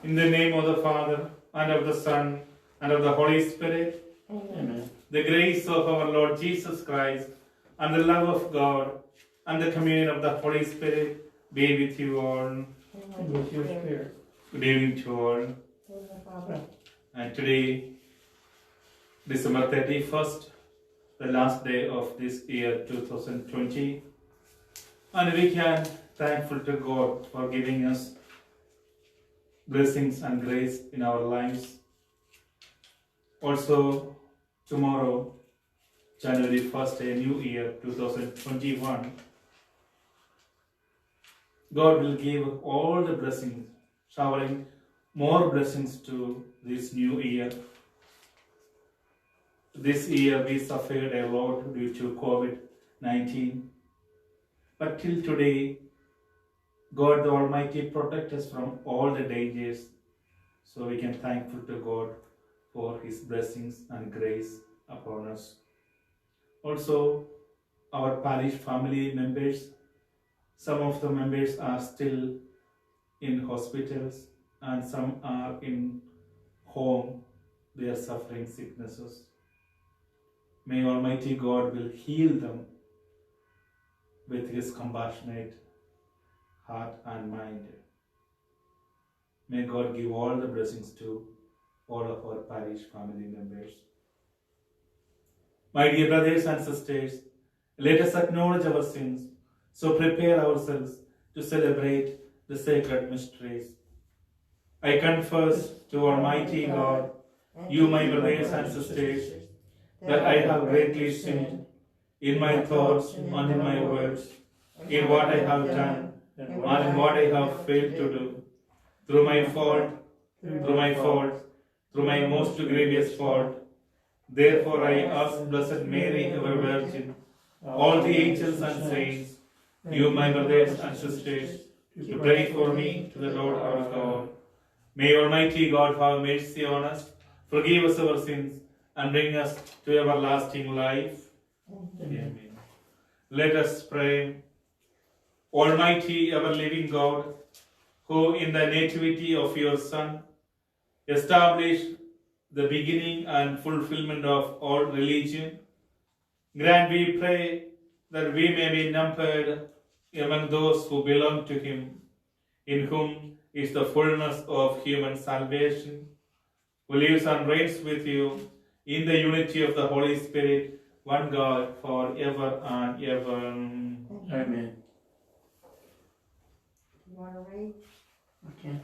In the name of the Father, and of the Son, and of the Holy Spirit. Amen. The grace of our Lord Jesus Christ, and the love of God, and the communion of the Holy Spirit be with you all. And with your spirit. Good evening to all. And today, December 31st, the last day of this year 2020. And we can thankful to God for giving us blessings and grace in our lives. Also, tomorrow, January 1st, a new year 2021, God will give all the blessings, showering more blessings to this new year. This year we suffered a lot due to COVID-19. But till today, God the Almighty protect us from all the dangers. So we can thankful to God for His blessings and grace upon us. Also, our parish family members, some of the members are still in hospitals and some are in home. They are suffering sicknesses. May Almighty God will heal them with His compassionate heart and mind. May God give all the blessings to all of our parish family members. My dear brothers and sisters, let us acknowledge our sins, so prepare ourselves to celebrate the sacred mysteries. I confess to Almighty God, you my brothers and sisters, that I have greatly sinned in my thoughts and in my words, in what I have done and in what I have failed to do, through my most grievous fault. Therefore I ask Blessed Mary, ever Virgin, all the angels and saints, you my brothers and sisters, to pray for me to the Lord our God. May Almighty God have mercy on us, forgive us our sins, and bring us to everlasting life. Amen. Let us pray. Almighty ever-living God, who in the nativity of your Son established the beginning and fulfillment of all religion, grant, we pray, that we may be numbered among those who belong to Him, in whom is the fullness of human salvation, who lives and reigns with you in the unity of the Holy Spirit, one God, for ever and ever. Amen. You want to read? Okay.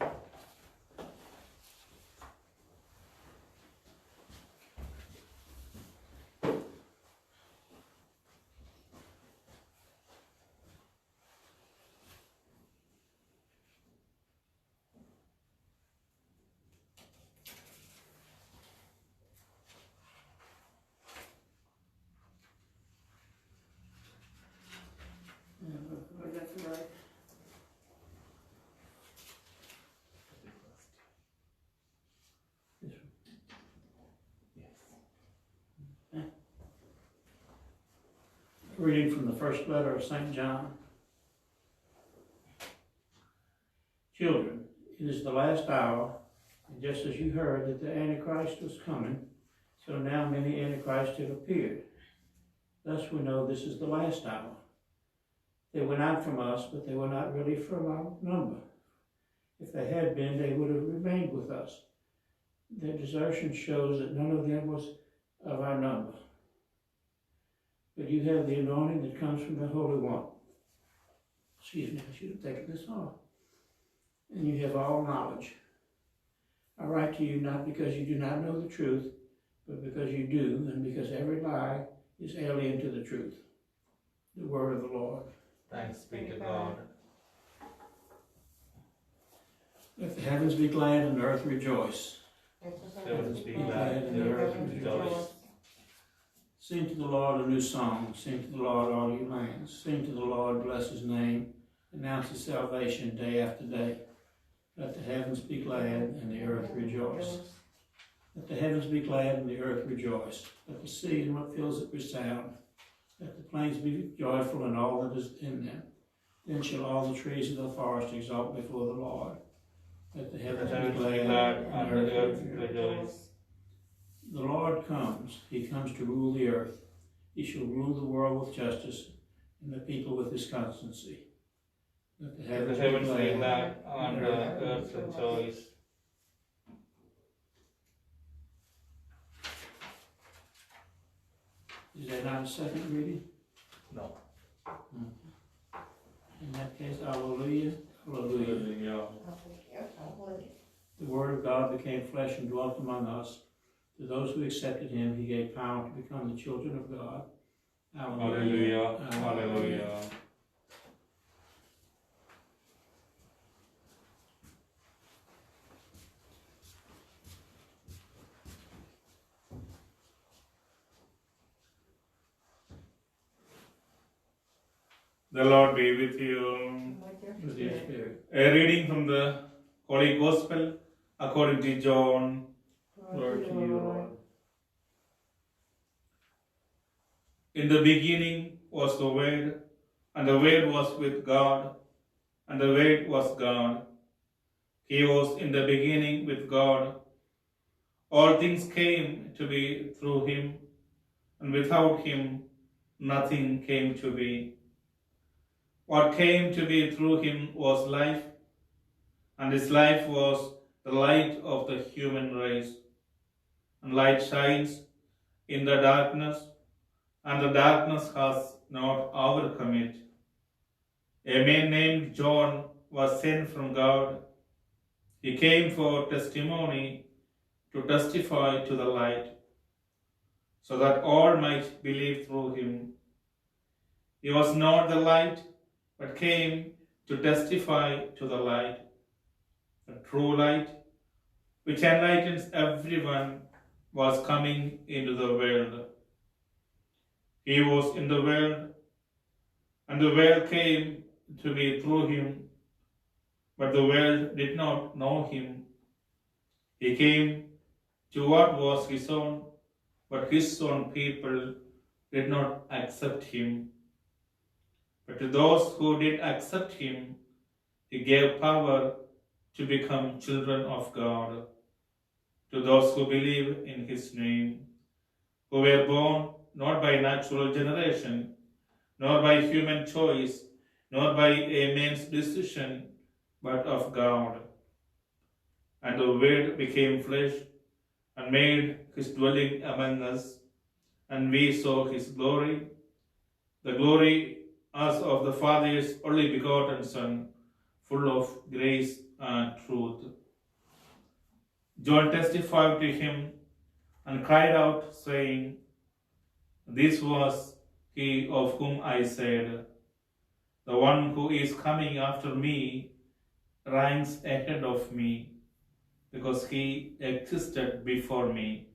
Reading from the first letter of St. John. Children, it is the last hour, and just as you heard that the Antichrist was coming, so now many Antichrists have appeared. Thus we know this is the last hour. They went out from us, but they were not really from our number. If they had been, they would have remained with us. Their desertion shows that none of them was of our number. But you have the anointing that comes from the Holy One. Excuse me, I should have taken this off. And you have all knowledge. I write to you not because you do not know the truth, but because you do, and because every lie is alien to the truth. The word of the Lord. Thanks be to God. Let the heavens be glad and the earth rejoice. Heavens be glad and the earth rejoice. Sing to the Lord a new song. Sing to the Lord, all you lands. Sing to the Lord, bless His name. Announce His salvation day after day. Let the heavens be glad and the earth rejoice. Let the heavens be glad and the earth rejoice. Let the sea and what fills it resound. Let the plains be joyful and all that is in them. Then shall all the trees of the forest exalt before the Lord. Let the The heavens heavens be be glad and the earth rejoice. The Lord comes. He comes to rule the earth. He shall rule the world with justice and the people with his constancy. Let the Let the heavens be glad and the earth rejoice. Is there not a second reading? No. In that case, Alleluia, Alleluia. Hallelujah. The Word of God became flesh and dwelt among us. To those who accepted him, he gave power to become the children of God. Hallelujah. Hallelujah. The Lord be with you. With your spirit. A reading from the Holy Gospel according to John. Glory to you, Lord. In the beginning was the Word, and the Word was with God, and the Word was God. He was in the beginning with God. All things came to be through him, and without him nothing came to be. What came to be through him was life, and his life was the light of the human race. And light shines in the darkness, and the darkness has not overcome it. A man named John was sent from God. He came for testimony, to testify to the light, so that all might believe through him. He was not the light, but came to testify to the light, the true light, which enlightens everyone, was coming into the world. He was in the world, and the world came to be through him, but the world did not know him. He came to what was his own, but his own people did not accept him. But to those who did accept him, he gave power to become children of God, to those who believe in his name, who were born not by natural generation, nor by human choice, nor by a man's decision, but of God. And the Word became flesh and made his dwelling among us, and we saw his glory, the glory as of the Father's only begotten Son, full of grace and truth. John testified to him and cried out, saying, "This was he of whom I said, the one who is coming after me ranks ahead of me, because he existed before me.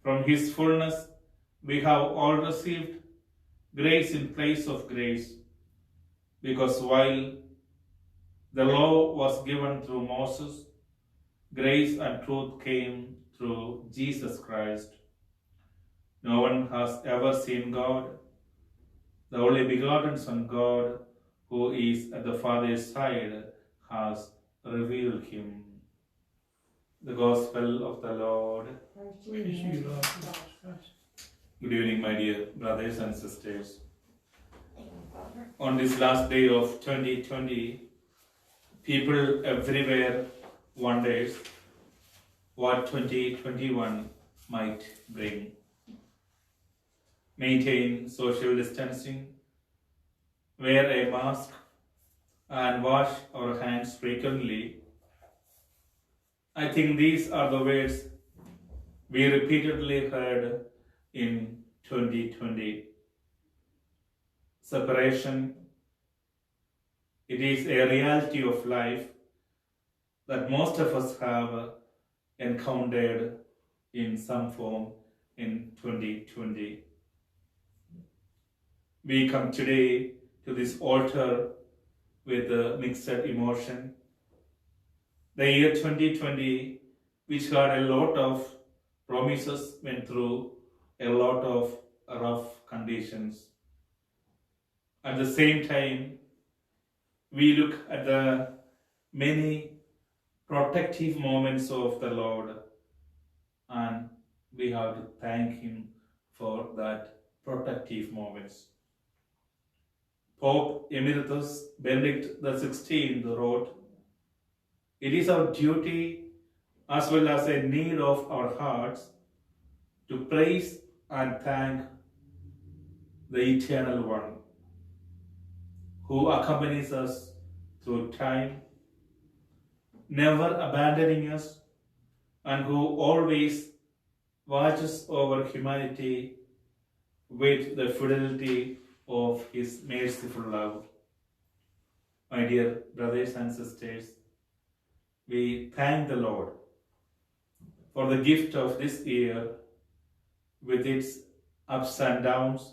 From his fullness we have all received grace in place of grace, because while the law was given through Moses, grace and truth came through Jesus Christ. No one has ever seen God, the only begotten Son, God, who is at the Father's side, has revealed him." The Gospel of the Lord. Praise you, Lord Jesus Christ. Good evening, my dear brothers and sisters. On this last day of 2020, people everywhere wonders what 2021 might bring. Maintain social distancing, wear a mask, and wash our hands frequently. I think these are the words we repeatedly heard in 2020. Separation, it is a reality of life that most of us have encountered in some form in 2020. We come today to this altar with a mixed emotion. The year 2020, which had a lot of promises, went through a lot of rough conditions. At the same time, we look at the many protective moments of the Lord, and we have to thank Him for that protective moments. Pope Emeritus Benedict XVI wrote, "It is our duty as well as a need of our hearts to praise and thank the Eternal One, who accompanies us through time, never abandoning us, and who always watches over humanity with the fidelity of His merciful love." My dear brothers and sisters, we thank the Lord for the gift of this year with its ups and downs,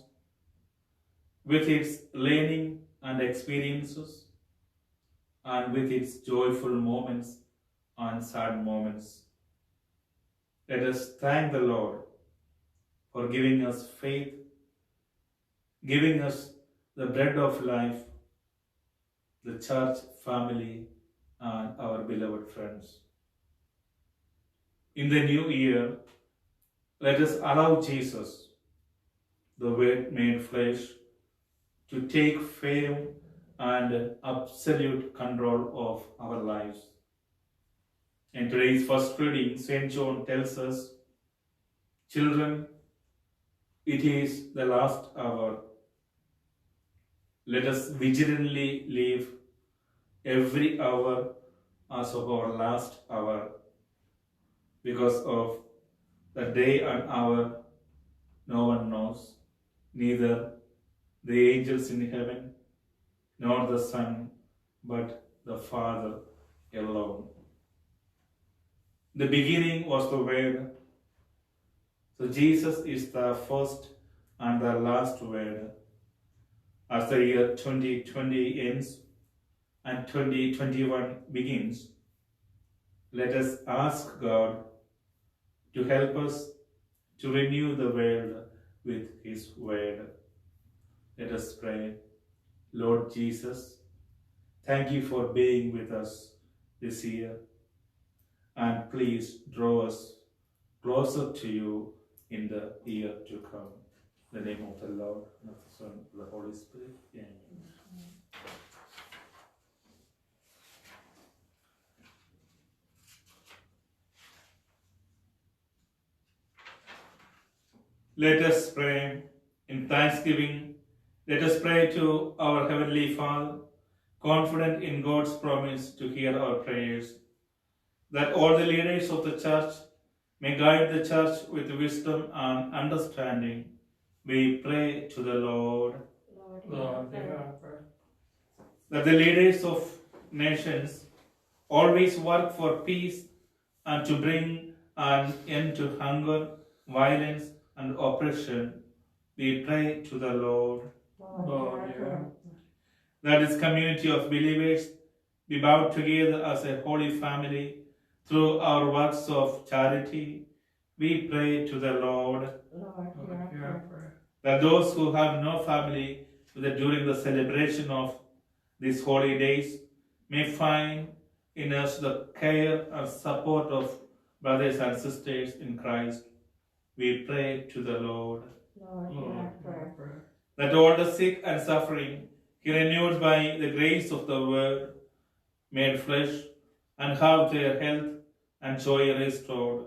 with its learning and experiences, and with its joyful moments and sad moments. Let us thank the Lord for giving us faith, giving us the bread of life, the church family, and our beloved friends. In the new year, let us allow Jesus, the Word made flesh, to take firm and absolute control of our lives. In today's first reading, St. John tells us, "Children, it is the last hour. Let us vigilantly live every hour as of our last hour, because of the day and hour no one knows, neither the angels in heaven, nor the Son, but the Father alone." The beginning was the Word. So Jesus is the first and the last Word. As the year 2020 ends and 2021 begins, let us ask God to help us to renew the world with His Word. Let us pray. Lord Jesus, thank you for being with us this year, and please draw us closer to you in the year to come. In the name of the Lord, and of the Son, and of the Holy Spirit. Amen. Let us pray in thanksgiving. Let us pray to our Heavenly Father, confident in God's promise to hear our prayers, that all the leaders of the Church may guide the Church with wisdom and understanding. We pray to the Lord. Lord, hear our prayer. That the leaders of nations always work for peace and to bring an end to hunger, violence, and oppression. We pray to the Lord. Lord, hear our prayer. That this community of believers be bound together as a holy family through our works of charity. We pray to the Lord. Lord, hear our prayer. That those who have no family during the celebration of these holy days may find in us the care and support of brothers and sisters in Christ. We pray to the Lord. Lord, hear our prayer. That all the sick and suffering He renewed by the grace of the Word made flesh and have their health and joy restored.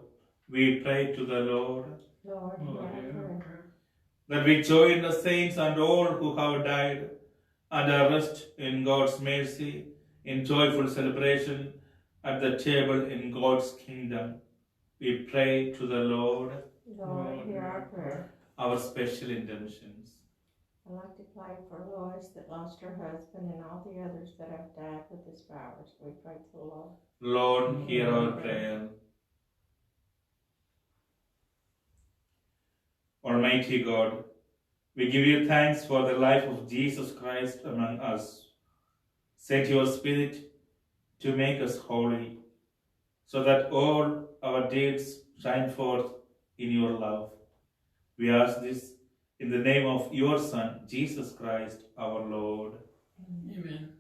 We pray to the Lord. Lord, hear our prayer. That we join the saints and all who have died and are rest in God's mercy in joyful celebration at the table in God's kingdom. We pray to the Lord. Lord, hear our prayer. Our special intentions. I'd like to pray for Lois that lost her husband and all the others that have died with this virus. We pray to the Lord. Lord, hear our prayer. Almighty God, we give you thanks for the life of Jesus Christ among us. Send your Spirit to make us holy, so that all our deeds shine forth in your love. We ask this in the name of your Son, Jesus Christ, our Lord. Amen.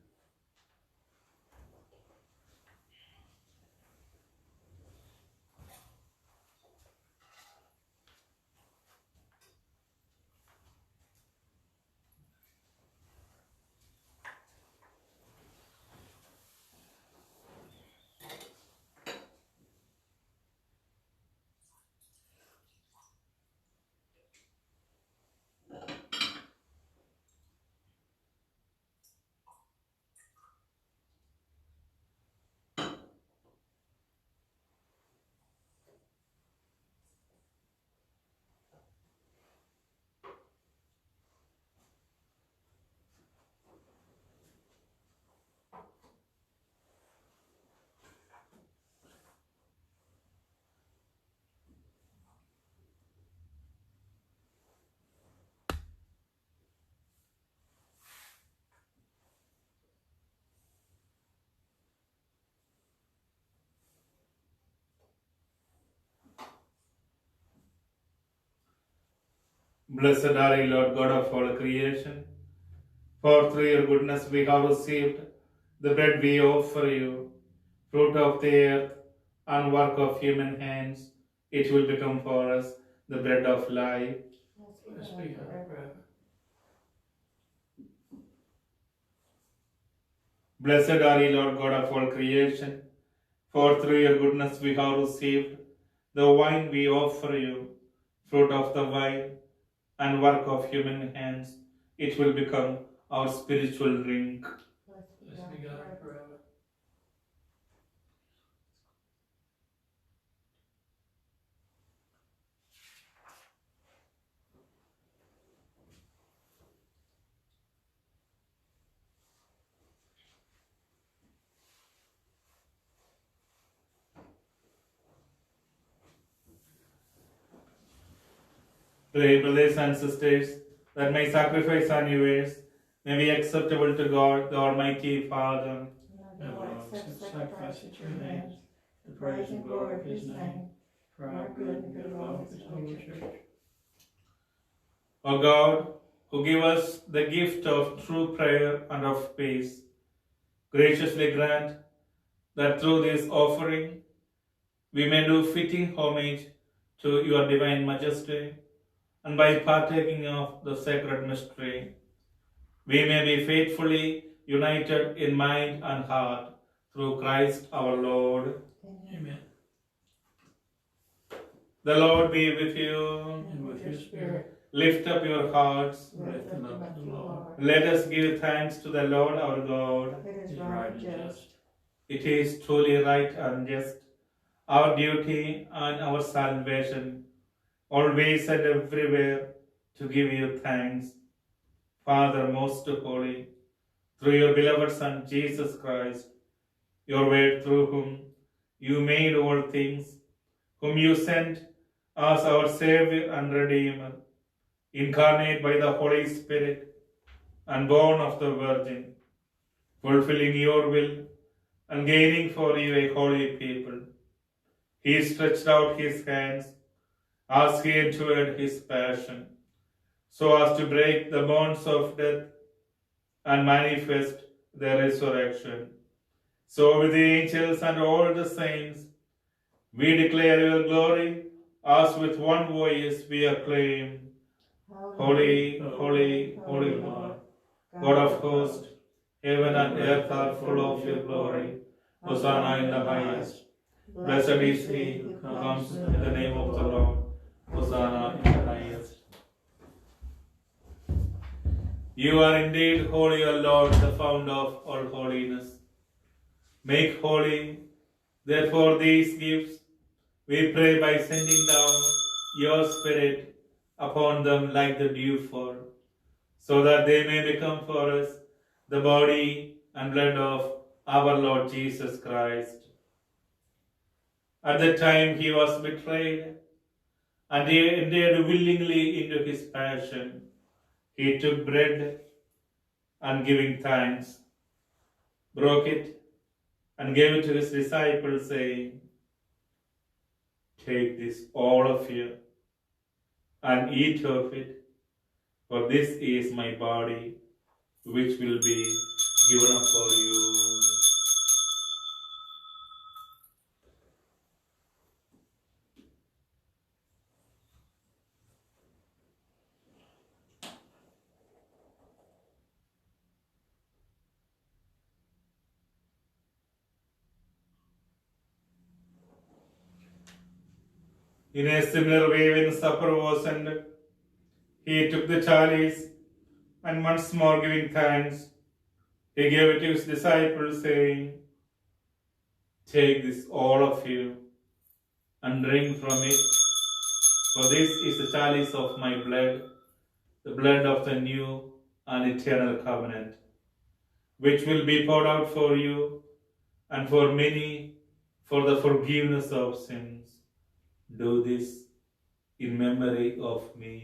Blessed are you, Lord God of all creation. For through your goodness we have received the bread we offer you, fruit of the earth and work of human hands. It will become for us the bread of life. Blessed be God forever. Blessed are you, Lord God of all creation. For through your goodness we have received the wine we offer you, fruit of the vine and work of human hands. It will become our spiritual drink. Blessed be God forever. Pray, brothers and sisters, that my sacrifice and yours may be acceptable to God, the Almighty Father. May the Lord accept the sacrifice at your hands, the praise and glory of his name, for our good and good of all his holy church. O God, who give us the gift of true prayer and of peace, graciously grant that through this offering we may do fitting homage to your divine majesty, and by partaking of the sacred mystery, we may be faithfully united in mind and heart through Christ our Lord. Amen. The Lord be with you. And with your spirit, Lift up your hearts. lift them up to the Lord. Let us give thanks to the Lord our God. It is right and just. It is truly right and just, our duty and our salvation, always and everywhere to give you thanks. Father most holy, through your beloved Son Jesus Christ, your word through whom you made all things, whom you sent as our Savior and Redeemer, incarnate by the Holy Spirit and born of the Virgin, fulfilling your will and gaining for you a holy people. He stretched out his hands as he endured his passion, so as to break the bonds of death and manifest the resurrection. So with the angels and all the saints, we declare your glory, as with one voice we acclaim, Holy, holy, holy Lord, God of hosts, heaven and earth are full of your glory. Hosanna in the highest. Blessed is he who comes in the name of the Lord. Hosanna in the highest. You are indeed holy, O Lord, the founder of all holiness. Make holy, therefore, these gifts, we pray, by sending down your Spirit upon them like the dewfall, so that they may become for us the body and blood of our Lord Jesus Christ. At the time he was betrayed and he entered willingly into his passion, he took bread and, giving thanks, broke it and gave it to his disciples, saying, "Take this, all of you, and eat of it, for this is my body, which will be given up for you." In a similar way, when supper was ended, he took the chalice, and once more giving thanks, he gave it to his disciples, saying, "Take this, all of you, and drink from it, for this is the chalice of my blood, the blood of the new and eternal covenant, which will be poured out for you and for many for the forgiveness of sins. Do this in memory of me."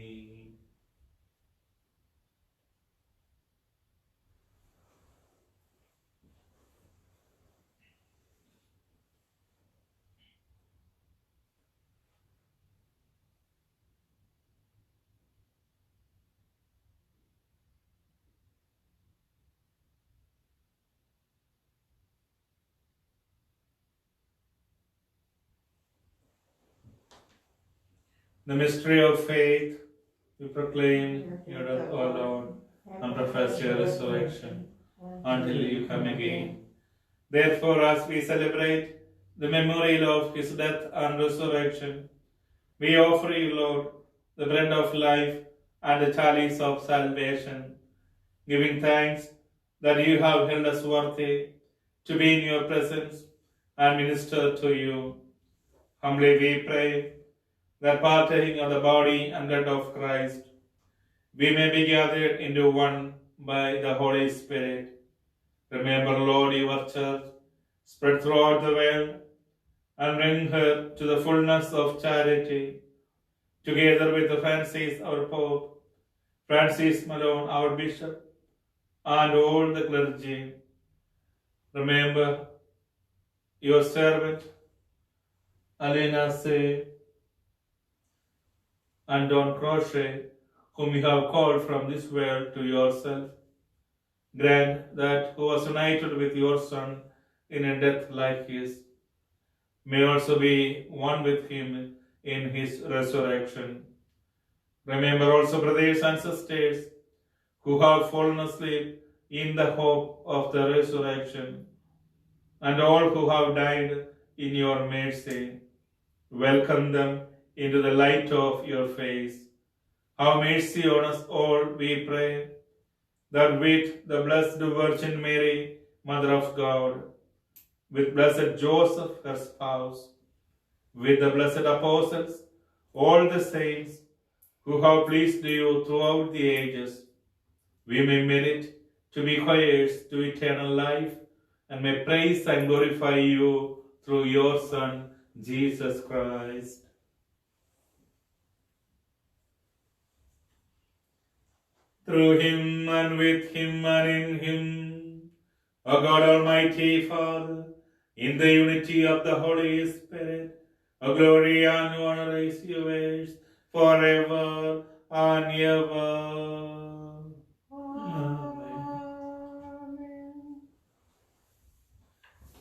The mystery of faith, we proclaim your death, O Lord, and profess your resurrection until you come again. Therefore, as we celebrate the memorial of his death and resurrection, we offer you, Lord, the bread of life and the chalice of salvation, giving thanks that you have held us worthy to be in your presence and minister to you. Humbly we pray that partaking of the body and blood of Christ, we may be gathered into one by the Holy Spirit. Remember, Lord, your church spread throughout the world and bring her to the fullness of charity, together with the Francis, our Pope, Francis Malone, our Bishop, and all the clergy. Remember your servant, Elena Say, and Don Crochet, whom you have called from this world to yourself. Grant that who was united with your Son in a death like his may also be one with him in his resurrection. Remember also, brothers and sisters, who have fallen asleep in the hope of the resurrection, and all who have died in your mercy. Welcome them into the light of your face. Have mercy on us all, we pray, that with the Blessed Virgin Mary, Mother of God, with blessed Joseph, her spouse, with the blessed apostles, all the saints who have pleased you throughout the ages, we may merit to be heirs to eternal life and may praise and glorify you through your Son, Jesus Christ. Through him and with him and in him, O God Almighty Father, in the unity of the Holy Spirit, O glory and honor is yours forever and ever. Amen.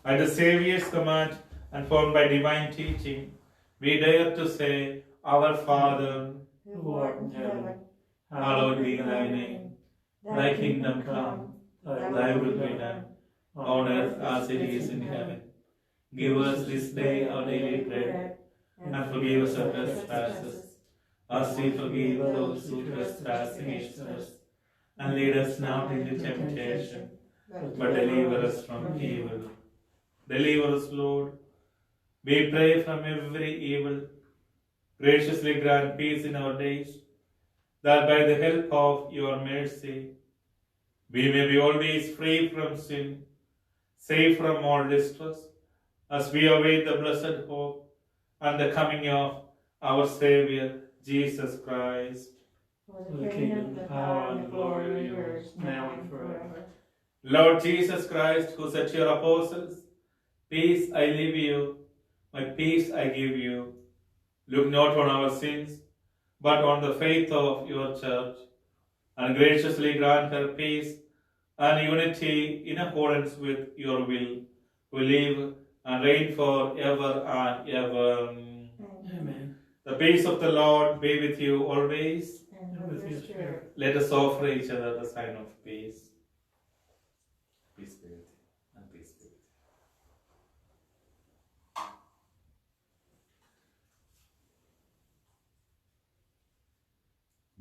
At the Saviour's command and formed by divine teaching, we dare to say, Our Father, Who art in heaven, hallowed be thy name. Thy kingdom come, thy will be done, on earth as it is in heaven. Give us this day our daily bread, and forgive us our trespasses, as we forgive those who trespass against us. And lead us not into temptation, but deliver us from evil. Deliver us, Lord. We pray from every evil. Graciously grant peace in our days, that by the help of your mercy, we may be always free from sin, safe from all distress, as we await the blessed hope and the coming of our Saviour, Jesus Christ. For the kingdom, the power, and the glory are yours, now and forever. Lord Jesus Christ, who said to your apostles, Peace I leave you, my peace I give you. Look not on our sins, but on the faith of your church, and graciously grant her peace and unity in accordance with your will, who live and reign for ever and ever. Amen. The peace of the Lord be with you always. And with your spirit. Let us offer each other the sign of peace. Peace be with you, and peace be with you.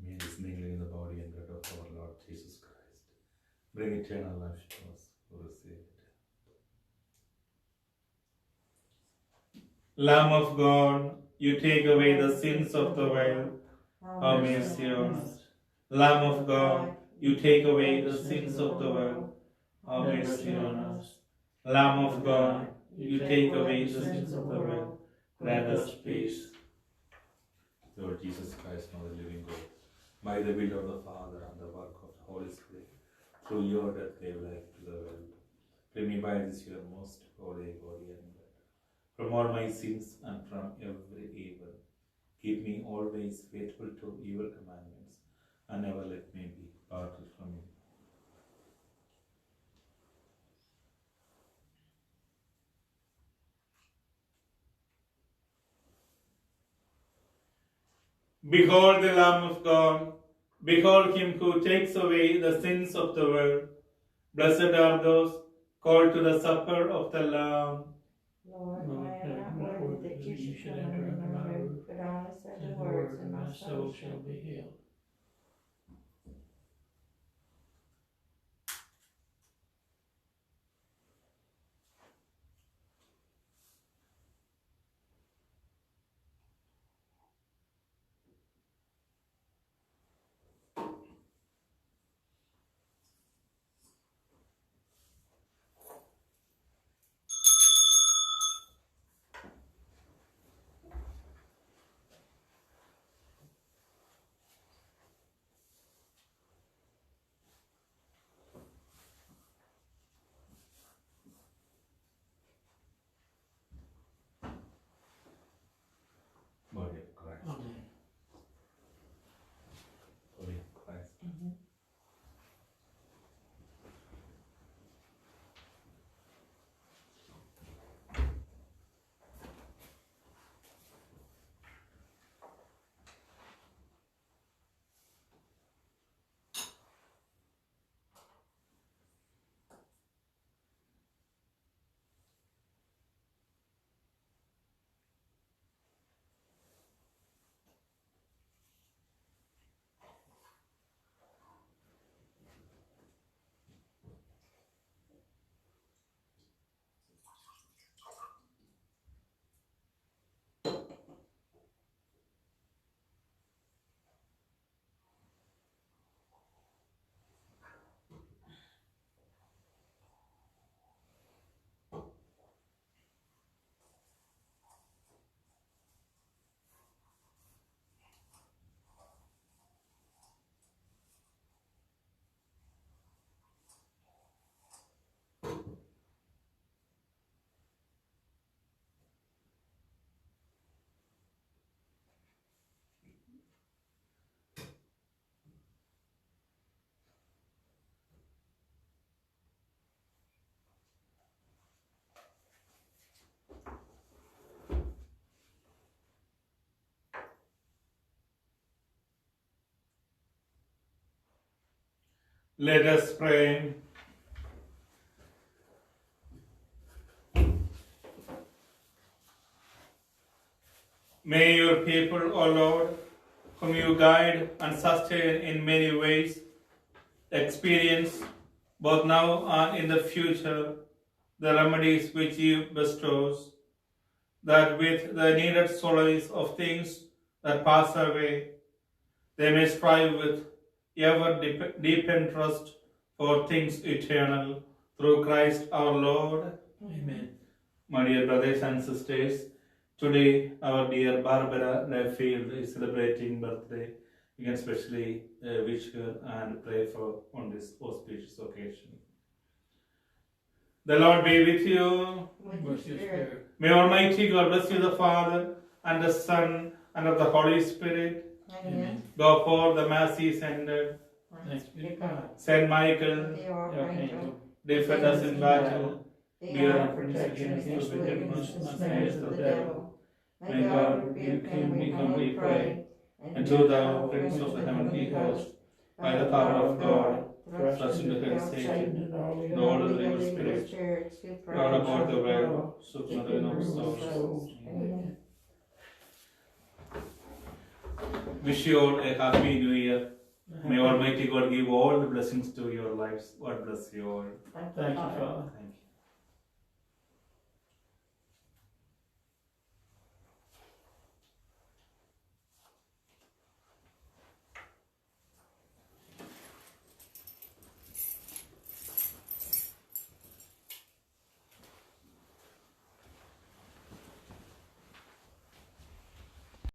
May this mingling in the body and blood of our Lord Jesus Christ bring eternal life to us who receive it. Lamb of God, you take away the sins of the world. Have mercy on us. Lamb of God, you take away the sins of the world. Have mercy on us. Lamb of God, you take away the sins of the world. Grant us peace. Lord Jesus Christ, now the living God, by the will of the Father and the work of the Holy Spirit, through your death gave life to the world. Bring me by this your most holy body and blood, from all my sins and from every evil. Keep me always faithful to your commandments, and never let me be parted from you. Behold the Lamb of God. Behold him who takes away the sins of the world. Blessed are those called to the supper of the Lamb. Lord, I am not worthy that you should come under my roof, but only say the words, and my soul shall be healed. Body of Christ. Amen. Body of Christ. Let us pray. May your people, O Lord, whom you guide and sustain in many ways, experience, both now and in the future, the remedies which you bestows, that with the needed solace of things that pass away, they may strive with ever deepened trust for things eternal, through Christ our Lord. Amen. My dear brothers and sisters, today our dear Barbara Layfield is celebrating birthday. We can especially wish her and pray for on this auspicious occasion. The Lord be with you. With your spirit. May Almighty God bless you, the Father, and the Son, and of the Holy Spirit. Amen. Go for the Mass is ended. Thanks be to God. Saint Michael, The Archangel, defend us in battle. be our protection against the wickedness and snares of the devil. May God rebuke him, we humbly pray. And do thou, Prince of the heavenly host, by the power of God, thrust into hell Satan, and all and all the evil spirits, who round about the prowl world, so seeking mother of the souls. Amen. Wish you all a happy new year. May Almighty God give all the blessings to your lives. God bless you all. Thank Thank you, Father. Father. Thank you.